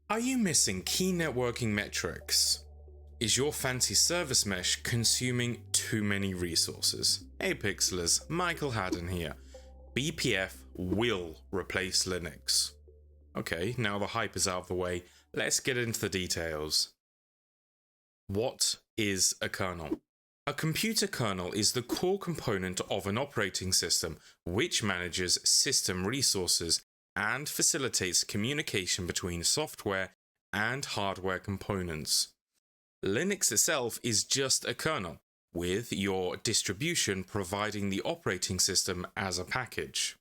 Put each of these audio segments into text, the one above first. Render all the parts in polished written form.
Are you missing key networking metrics? Is your fancy service mesh consuming too many resources? Hey Pixelers, Michael Haddon here. BPF will replace Linux. Okay, now the hype is out of the way, let's get into the details. What is a kernel? A computer kernel is the core component of an operating system which manages system resources and facilitates communication between software and hardware components. Linux itself is just a kernel, with your distribution providing the operating system as a package.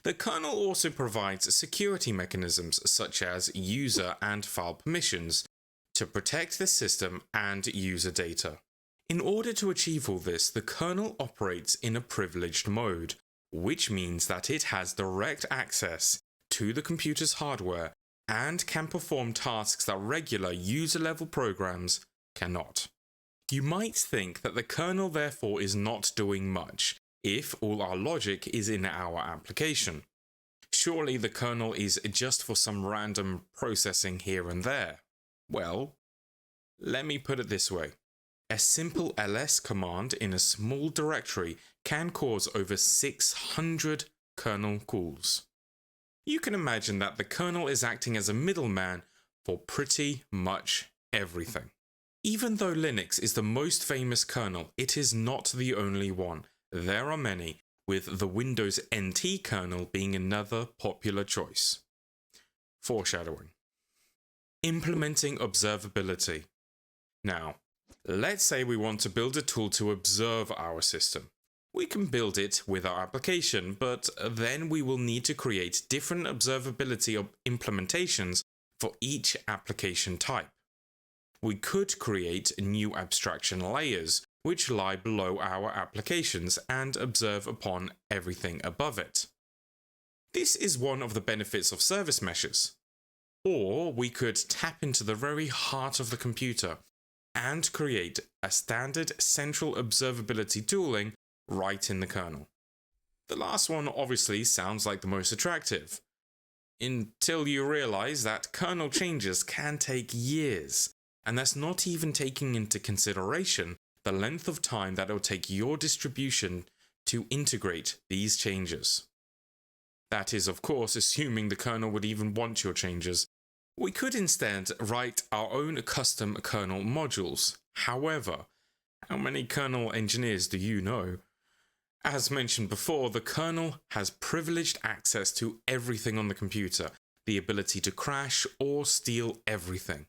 The kernel also provides security mechanisms such as user and file permissions to protect the system and user data. In order to achieve all this, the kernel operates in a privileged mode, which means that it has direct access to the computer's hardware and can perform tasks that regular user-level programs cannot. You might think that the kernel therefore is not doing much if all our logic is in our application. Surely the kernel is just for some random processing here and there. Well, let me put it this way. A simple ls command in a small directory can cause over 600 kernel calls. You can imagine that the kernel is acting as a middleman for pretty much everything. Even though Linux is the most famous kernel, it is not the only one. There are many, with the Windows NT kernel being another popular choice. Foreshadowing. Implementing observability. Now, let's say we want to build a tool to observe our system. We can build it with our application, but then we will need to create different observability implementations for each application type. We could create new abstraction layers which lie below our applications and observe upon everything above it. This is one of the benefits of service meshes. Or we could tap into the very heart of the computer and create a standard central observability tooling right in the kernel. The last one obviously sounds like the most attractive, until you realize that kernel changes can take years, and that's not even taking into consideration the length of time that it'll take your distribution to integrate these changes. That is, of course, assuming the kernel would even want your changes. We could instead write our own custom kernel modules. However, how many kernel engineers do you know? As mentioned before, the kernel has privileged access to everything on the computer, the ability to crash or steal everything.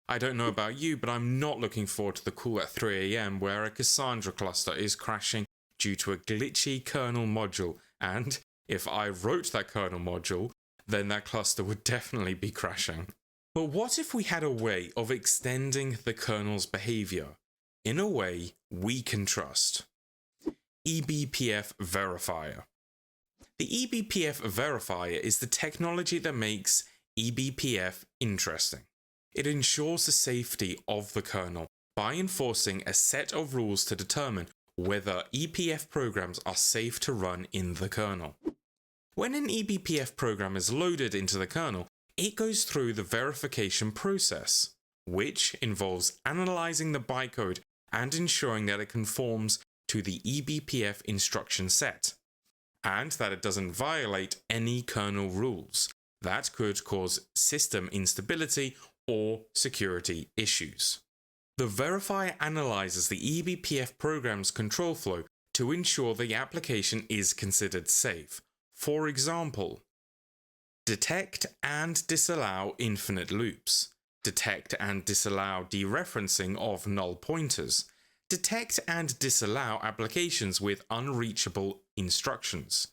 I don't know about you, but I'm not looking forward to the call at 3 AM where a Cassandra cluster is crashing due to a glitchy kernel module, and if I wrote that kernel module, then that cluster would definitely be crashing. But what if we had a way of extending the kernel's behavior in a way we can trust? eBPF Verifier. The eBPF Verifier is the technology that makes eBPF interesting. It ensures the safety of the kernel by enforcing a set of rules to determine whether eBPF programs are safe to run in the kernel. When an eBPF program is loaded into the kernel, it goes through the verification process, which involves analyzing the bytecode and ensuring that it conforms to the eBPF instruction set, and that it doesn't violate any kernel rules that could cause system instability or security issues. The verifier analyzes the eBPF program's control flow to ensure the application is considered safe. For example, detect and disallow infinite loops, detect and disallow dereferencing of null pointers, detect and disallow applications with unreachable instructions,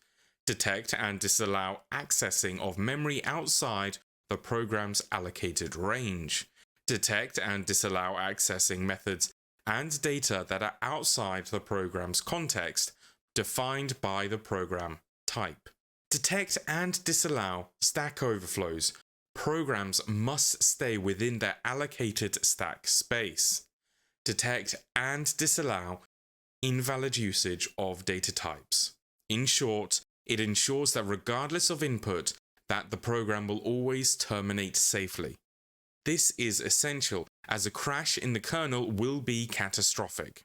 detect and disallow accessing of memory outside the program's allocated range, detect and disallow accessing methods and data that are outside the program's context defined by the program type. Detect and disallow stack overflows. Programs must stay within their allocated stack space. Detect and disallow invalid usage of data types. In short, it ensures that regardless of input, that the program will always terminate safely. This is essential, as a crash in the kernel will be catastrophic.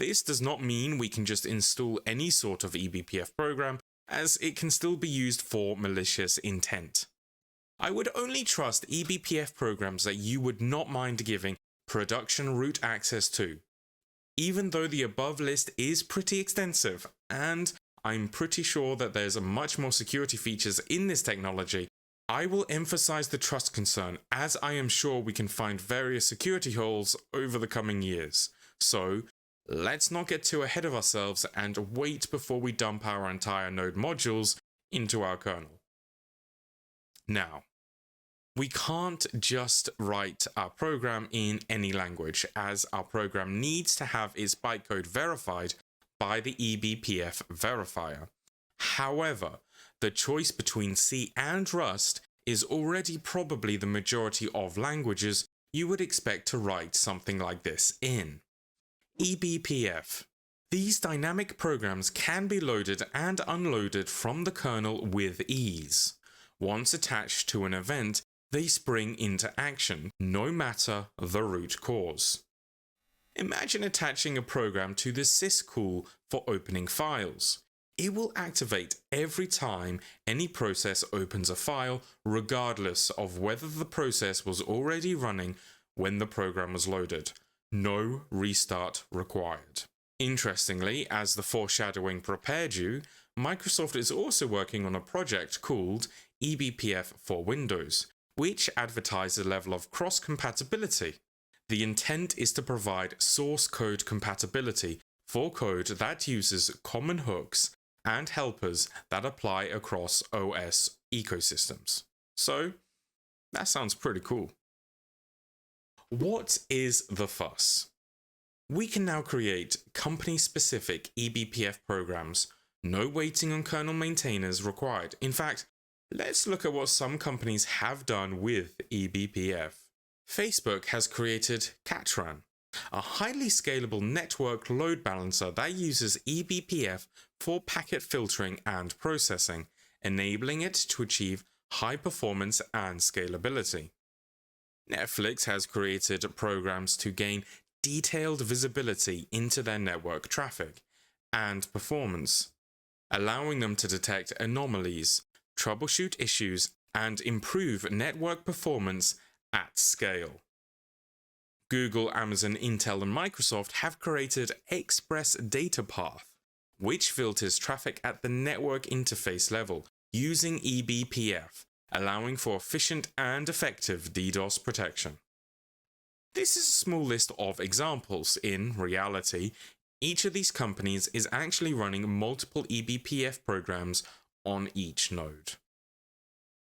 This does not mean we can just install any sort of eBPF program, as it can still be used for malicious intent. I would only trust eBPF programs that you would not mind giving production root access to. Even though the above list is pretty extensive, and I'm pretty sure that there's much more security features in this technology, I will emphasize the trust concern, as I am sure we can find various security holes over the coming years. So, let's not get too ahead of ourselves and wait before we dump our entire node modules into our kernel. Now, we can't just write our program in any language, as our program needs to have its bytecode verified by the eBPF verifier. However, the choice between C and Rust is already probably the majority of languages you would expect to write something like this in. eBPF. These dynamic programs can be loaded and unloaded from the kernel with ease. Once attached to an event, they spring into action, no matter the root cause. Imagine attaching a program to the syscall for opening files. It will activate every time any process opens a file, regardless of whether the process was already running when the program was loaded. No restart required. Interestingly, as the foreshadowing prepared you, Microsoft is also working on a project called eBPF for Windows, which advertises a level of cross-compatibility. The intent is to provide source code compatibility for code that uses common hooks and helpers that apply across OS ecosystems. So, that sounds pretty cool. What is the fuss? We can now create company-specific eBPF programs, no waiting on kernel maintainers required. In fact, let's look at what some companies have done with eBPF. Facebook has created Catran, a highly scalable network load balancer that uses eBPF for packet filtering and processing, enabling it to achieve high performance and scalability. Netflix has created programs to gain detailed visibility into their network traffic and performance, allowing them to detect anomalies, troubleshoot issues, and improve network performance at scale. Google, Amazon, Intel, and Microsoft have created Express Data Path, which filters traffic at the network interface level using eBPF, allowing for efficient and effective DDoS protection. This is a small list of examples. In reality, each of these companies is actually running multiple eBPF programs on each node.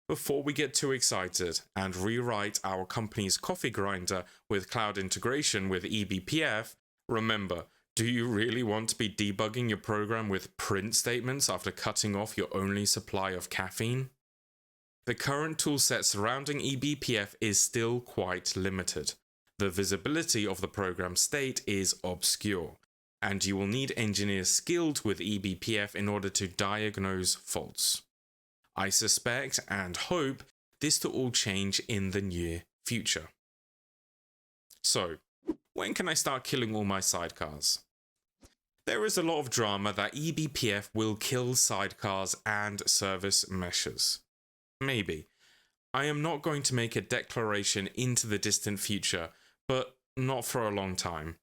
Before we get too excited and rewrite our company's coffee grinder with cloud integration with eBPF, remember, do you really want to be debugging your program with print statements after cutting off your only supply of caffeine? The current toolset surrounding eBPF is still quite limited. The visibility of the program state is obscure, and you will need engineers skilled with eBPF in order to diagnose faults. I suspect and hope this to all change in the near future. So, when can I start killing all my sidecars? There is a lot of drama that eBPF will kill sidecars and service meshes. Maybe. I am not going to make a declaration into the distant future, but not for a long time.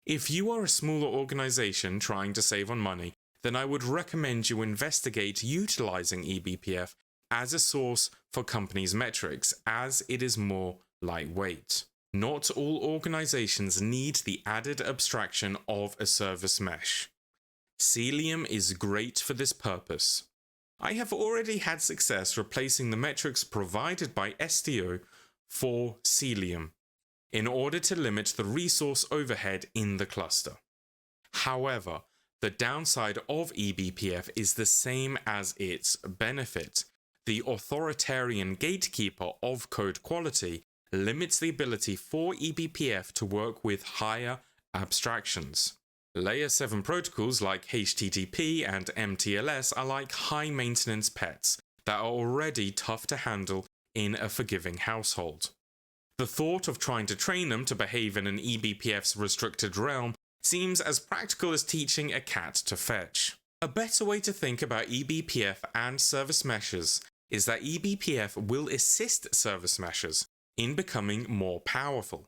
If you are a smaller organization trying to save on money, then I would recommend you investigate utilizing eBPF as a source for companies' metrics, as it is more lightweight. Not all organizations need the added abstraction of a service mesh. Cilium is great for this purpose. I have already had success replacing the metrics provided by SDO for Cilium in order to limit the resource overhead in the cluster. However, the downside of eBPF is the same as its benefit. The authoritarian gatekeeper of code quality limits the ability for eBPF to work with higher abstractions. Layer 7 protocols like HTTP and MTLS are like high maintenance pets that are already tough to handle in a forgiving household. The thought of trying to train them to behave in an eBPF's restricted realm seems as practical as teaching a cat to fetch. A better way to think about eBPF and service meshes is that eBPF will assist service meshes in becoming more powerful.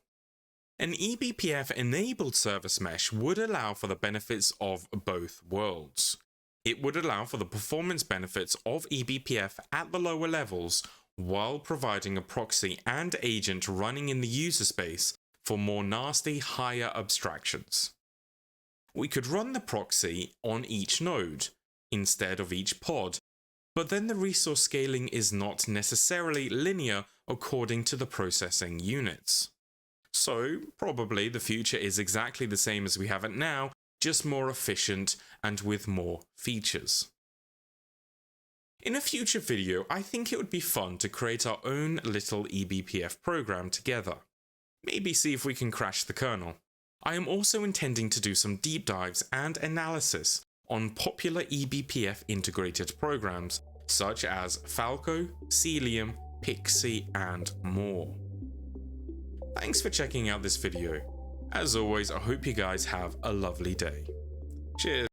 An eBPF-enabled service mesh would allow for the benefits of both worlds. It would allow for the performance benefits of eBPF at the lower levels while providing a proxy and agent running in the user space for more nasty higher abstractions. We could run the proxy on each node instead of each pod, but then the resource scaling is not necessarily linear according to the processing units. So probably the future is exactly the same as we have it now, just more efficient and with more features. In a future video, I think it would be fun to create our own little eBPF program together. Maybe see if we can crash the kernel. I am also intending to do some deep dives and analysis on popular eBPF integrated programs such as Falco, Cilium, Pixie, and more. Thanks for checking out this video. As always, I hope you guys have a lovely day. Cheers.